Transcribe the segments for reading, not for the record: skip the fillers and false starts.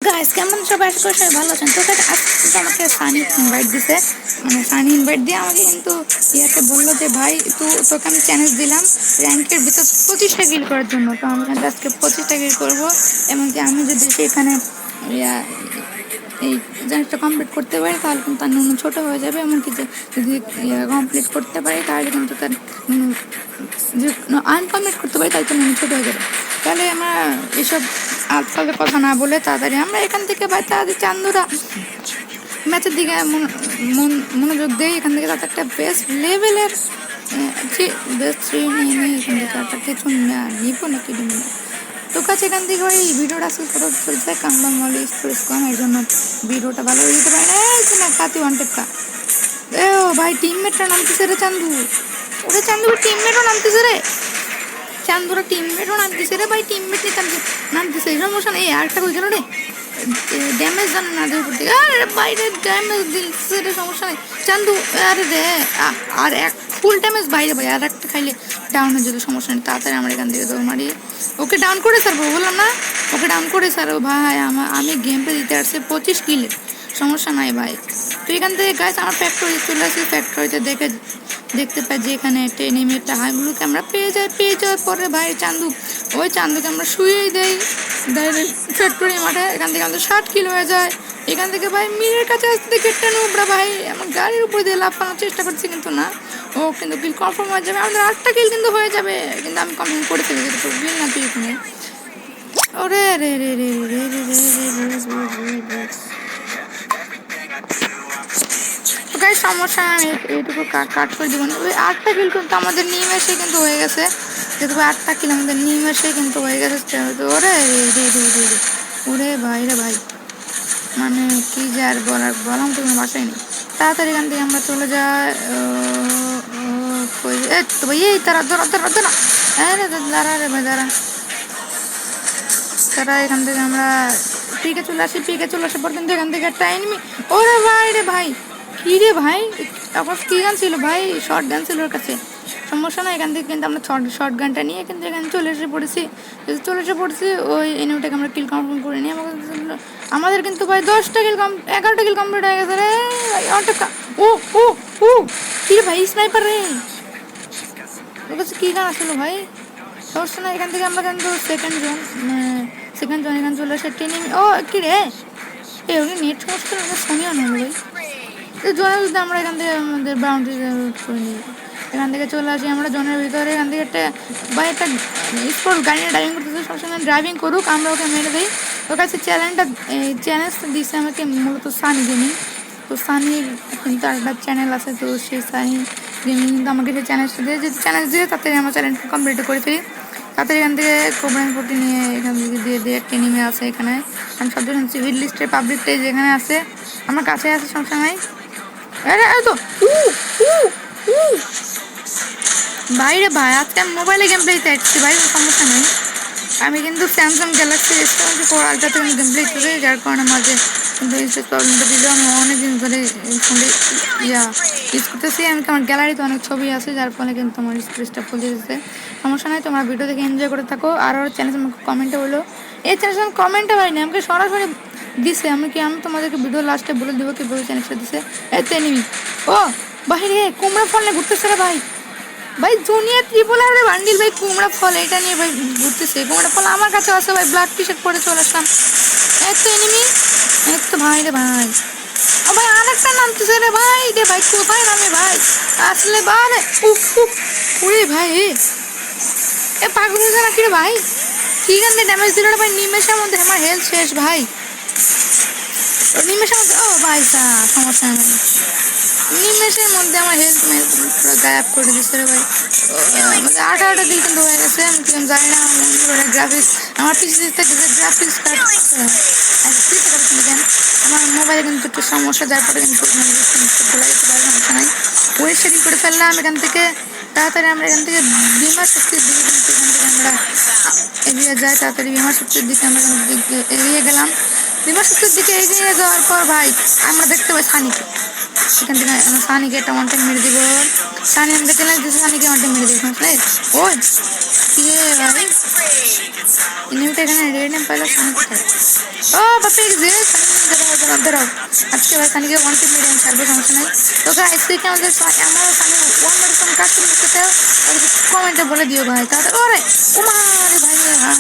Guys কেমন সবাই আশা করি সবাই ভালো আছেন। তো আজকে আমাকে সানি ইনভাইট দিছে, মানে সানি ইনভাইট দিয়ে আমাকে কিন্তু ইয়াকে বললো যে ভাই তোকে আমি চ্যালেঞ্জ দিলাম র্যাঙ্কের ভিতর 25টা কিল করার জন্য। তো আমি কিন্তু আজকে 25টা কিল করবো, এমনকি আমি যদি সেখানে ইয়া এই চ্যালেঞ্জটা কমপ্লিট করতে পারি তাহলে কিন্তু তার নুন ছোটো হয়ে যাবে, এমনকি যে যদি কমপ্লিট করতে পারি তাহলে কিন্তু তার আনকমপ্লিট করতে পারি তাহলে তো নুন ছোটো হয়ে যাবে। তাহলে আমরা এসব আজকালের কথা না বলে তাড়াতাড়ি আমরা এখান থেকে ভাই তাড়াতাড়ি চান্দুরা ম্যাচের দিকে মনোযোগ দেই। এখান থেকে তাদের একটা বেস্ট লেভেলের বেস্ট 3 নিয়ে নিই। এখান থেকে একটা কিছু নিব নাকি নিব না। তো কাছে এখান থেকে ভাই ভিডিওটা আসলে ফটো চলছে কামলা মলি স্টোরেজ কম, এর জন্য ভিডিওটা ভালো হয়ে যেতে পারে না। এই যে না কাতি ওয়ান্টেডটা ও ভাই টিমমেটটা নামতেছে রে চান্দু, ওরে চান্দু টিমমেটও নামতেছে রে, চান্দুরা টিমমেটও নামতেছে রে ভাই, টিমমেট নিয়ে নামতেছে সমস্যা নেই। আরেকটা কই গেল রে ড্যামেজ জানে না দিয়ে করতে, আরে বাইরে ড্যামেজ দিচ্ছে রে সমস্যা নেই চান্দু। আরে রে আর এক ফুল ড্যামেজ বাইরে ভাই, আর একটা খাইলে ডাউন হয়ে যেত, সমস্যা নেই। তাড়াতাড়ি আমার এখান থেকে দৌড় মারি। ওকে ডাউন করে স্যার বললাম না, ওকে ডাউন করে স্যার ভাই। আমি গেম পে দিতে আসছি 25 কিলে, সমস্যা নাই ভাই। তো এখান থেকে গাছ আমার ফ্যাক্টরি চলে আসি, ফ্যাক্টরিতে দেখতে পাই যে এখানে এনিমিটা হাইগুলোকে আমরা পেয়ে যাওয়ার পরে ভাই ওই চান্দুকে আমরা শুয়েই দেই ডাইরেক্ট ফ্যাক্টরি মাঠে। এখান থেকে আমাদের 60 কিলো হয়ে যায়। এখান থেকে ভাই মিরের কাছে আসতে গেটটা নোবরা ভাই আমার গাড়ির উপর দিয়ে লাফানোর চেষ্টা করছি, কিন্তু না, ও কিন্তু কিল কনফার্ম হয়ে যাবে। আমাদের 8টা কিল কিন্তু হয়ে যাবে, কিন্তু আমি কনফার্ম করে ফেলে যেতে বিল না তুই এখানে। ওরে রে রে রে রে রে রে রে সমস্যা, আমি এইটুকু কাট করে দিব না। ওই 8টা কিল কিন্তু আমাদের নিমেষে কিন্তু হয়ে গেছে, যেহেতু 8টা কিল আমাদের নিমেষে কিন্তু হয়ে গেছে। ওরে রে রে রে রে রে ওরে ভাই রে ভাই, মানে কি যে আর বলাম তো কোনো বাসায় নেই। তাড়াতাড়ি এখান থেকে আমরা চলে যাই। তো ভাই এই তারা দাঁড়া দাঁড়া রে ভাই দাঁড়া, তারা এখান থেকে আমরা পিকে চলে আসার পর কিন্তু এখান থেকে একটা এনিমি। ওরে ভাই রে ভাই, কি রে ভাই তখন কি গান ছিল ভাই, শর্ট গান ছিল ওর কাছে, সমস্যা না। এখান থেকে কিন্তু আমরা শর্ট গানটা নিয়ে কিন্তু এখানে চলে এসে পড়েছি। ওই এনিমিটাকে আমরা কিল কনফার্ম করে নিয়ে আমাদের কিন্তু ভাই 11টা কিল কমপ্লিট হয়ে গেছে রে ভাই। ও ও ও কি রে ভাই স্নাইপার রে, ওর কাছে কী গান আসলো ভাই, সমস্যা না। এখান থেকে আমরা কিন্তু সেকেন্ড জোন এখানে চলে আসে ট্রেনিং। ও কি রে ওকে নেট সমস্যা শুনিও না ভাই। তো জোনের ভিতরে আমরা এখান থেকে আমাদের বাউন্ডারি করে নিই, এখান থেকে চলে আসি আমরা জোনের ভিতরে। এখান থেকে একটা স্পোর্ট গাড়ি ড্রাইভিং করতেছে, সবসময় ড্রাইভিং করুক, আমরা ওকে মেরে দিই। ওর কাছে চ্যালেঞ্জটা দিচ্ছে আমাকে মূলত সানি গেমিং। তো সানির কিন্তু একটা চ্যানেল আছে, তো সেই সানি গেমিং কিন্তু আমাকে সেই চ্যালেঞ্জটা দিয়ে তাড়াতাড়ি আমরা চ্যালেঞ্জটা কমপ্লিট করে ফেলি। তাড়াতাড়ি এখান থেকে কোবরান ফোর্টি নিয়ে এখান থেকে দিয়ে একটা নেমে আছে এখানে। আমি সব শুনছি হিট লিস্টের পাবলিক পেজ যেখানে আছে আমার কাছে আছে, সমস্যা নাই। তো বাইরে ভাই আজকে আমি মোবাইলে গেম প্লে চাইছি ভাই, সমস্যা নেই। আমি কিন্তু স্যামসাং গ্যালাক্সি S24 আলট্রাতে আমি গেম প্লে করি, যার কারণে মাঝে কিন্তু প্রবলেমটা দিলেও আমি অনেকদিন ধরে ফোনে ইউজ করতেছি। আমি তো আমার গ্যালারিতে অনেক ছবি আছে, যার ফলে কিন্তু আমার স্পেসটা ফুল দিতেছে, সমস্যা নাই। তোমরা ভিডিও দেখে এনজয় করে থাকো। আর ওর চ্যানেল আমাকে কমেন্টে বলো, এই চ্যানেল কমেন্টে পাইনি, আমাকে সরাসরি দিছে। আমি তোমাদেরকে ভিডিও লাস্টে বলে দেবো কি বলে চ্যানেলটা দিছে। এতে নিবি ও বাইরে কুমড়া ফল নিয়ে ঘুরতেছে রে ভাই জুনিয়র ট্রিপল আর বান্ডিল ভাই কুমড়া ফল এটা নিয়ে ভাই ঘুরতেছে। কুমড়া ফল আমার কাছে আছে ভাই, ব্ল্যাক টি শার্ট পরে চলে আসলাম। এতো এনিমি তো ভাই রে ভাই, ও ভাই আরেকটা নামতেছে রে ভাই কোথায় নামে ভাই আসলে বারে উরে ভাই এ পাগল হয়েছে নাকি রে ভাই, কি গান ড্যামেজ দিল রে ভাই নিমেষের মধ্যে আমার হেলথ শেষ ভাই, নিমেষের মধ্যে। ও ভাই সমস্যা নেই, নিমেষের মধ্যে আমার হেলথ পুরো গায়েব করে দিচ্ছে রে ভাই। 18টা দিন কিন্তু হয়ে গেছে, আমি কি জানি না গ্রাফিক্স আমার পিসি থেকে যে গ্রাফিক্স কার্ড আমার মোবাইলে কিন্তু একটু সমস্যা, যার পরে কিন্তু বলে দিতে পারি, সমস্যা নাই। ওই সেটিং করে ফেললাম এখান থেকে। তাড়াতাড়ি আমরা এখান থেকে বিমা শক্তির দিকে কিন্তু এখান থেকে আমরা এগিয়ে যাই। তাড়াতাড়ি বিমা শক্তির দিকে আমরা এগিয়ে গেলাম। বিমা শক্তির দিকে এগিয়ে যাওয়ার পর ভাই আমরা দেখতে পাই সানিকে। এখান থেকে সানিকে একটা ওয়ান টাইম মেরে দিব। সানি আমাকে চ্যালেঞ্জ দিচ্ছে, সানিকে ওয়ান টাইম মেরে দিব। ওই কি ভাই এনিমিটা এখানে রেড নেম পাইলো সানি কোথায়? ও বাপে যে সানি দাঁড়াও আজকে ভাই সানিকে ওয়ান টাইম মেরে আমি ছাড়বো, সমস্যা নাই। তো গাইস দেখে আমাদের আমার সানি ওয়ান মার কোন কাজ করতে চাও কমেন্টে বলে দিও ভাই। তাহলে ওরে ওমারে ভাই ভাই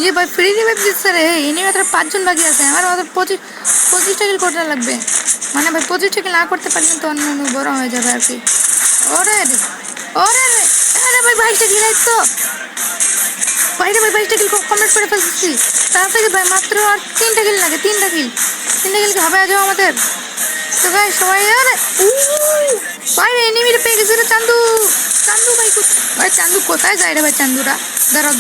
ये भाई फ्री रिवाइव দিচ্ছে রে। এনি মাত্র 5 জন বাকি আছে, আমার মাত্র 25টা কিল করতে লাগবে। মানে ভাই 25টা কিল না করতে পারলে তো অন্য বড় হয়ে যাবে আর কি। ওরে রে ওরে রে আরে ভাই 22টা কিল তো বাইরে ভাই 22টা কিল কমপ্লিট করে ফেলছি। তাড়াতাড়ি ভাই মাত্র আর 3টা কিল লাগে, 3টা কিল কি হবে আজ আমাদের। তো গাইস সবাই আরে বাইরে এনিমিটা পেয়ে গেছে রে চান্দু ভাই চান্দু কোথায় যায় রে ভাই চান্দুরা? দাঁড়াও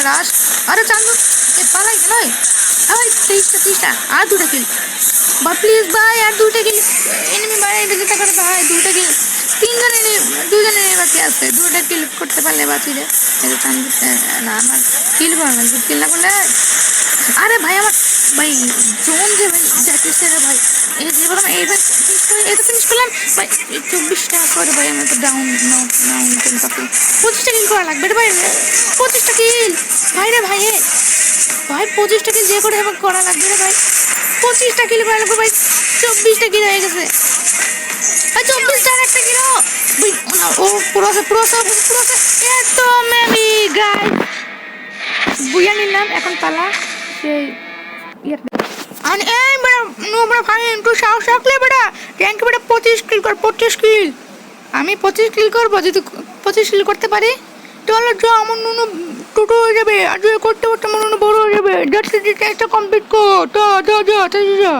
রাস আরে চান্দু এ পালাই গেল ভাই 23টা আর 2টা কিল বা প্লিজ ভাই আর 2টা কিল এনিমি বাইরে যেতে পারে ভাই 2টা কিল 3জন এনিমি 2জন এনিমি বাকি আছে 2টা কিল করতে পারলে বাঁচি রে। এই চান্দু না আমার কিল না করলে আরে ভাই আমার ভাই জোন যে ভাই যাচ্ছে রে ভাই এই যে বললাম এইবার ফিনিশ করলাম ভাই 24টা করে ভাই আমার তো ডাউন 25টা কিল করা লাগবে রে ভাই 25টা কিল ভাই রে ভাই 25টা কিল যে করে আমাকে করা লাগবে রে ভাই 25টা কিল করা লাগবে ভাই 24টা কিল হয়ে গেছে ভাই 24টা আর একটা কিল ভাই ও পুরো এত মেবি গাইস বুয়া নিলাম এখন পালা সেই আর এই বড় নো বড় ভাই একটু সাহস রাখলে বড় র্যাঙ্ক বড় 25 কিল কর 25 কিল আমি 25 কিল করব যদি 25 কিল করতে পারি তাহলে যা আমার নুনু টোটো হয়ে যাবে আর যদি করতে আমার নুনু বড় হয়ে যাবে যাচ্ছে এটা কমপ্লিট কর যা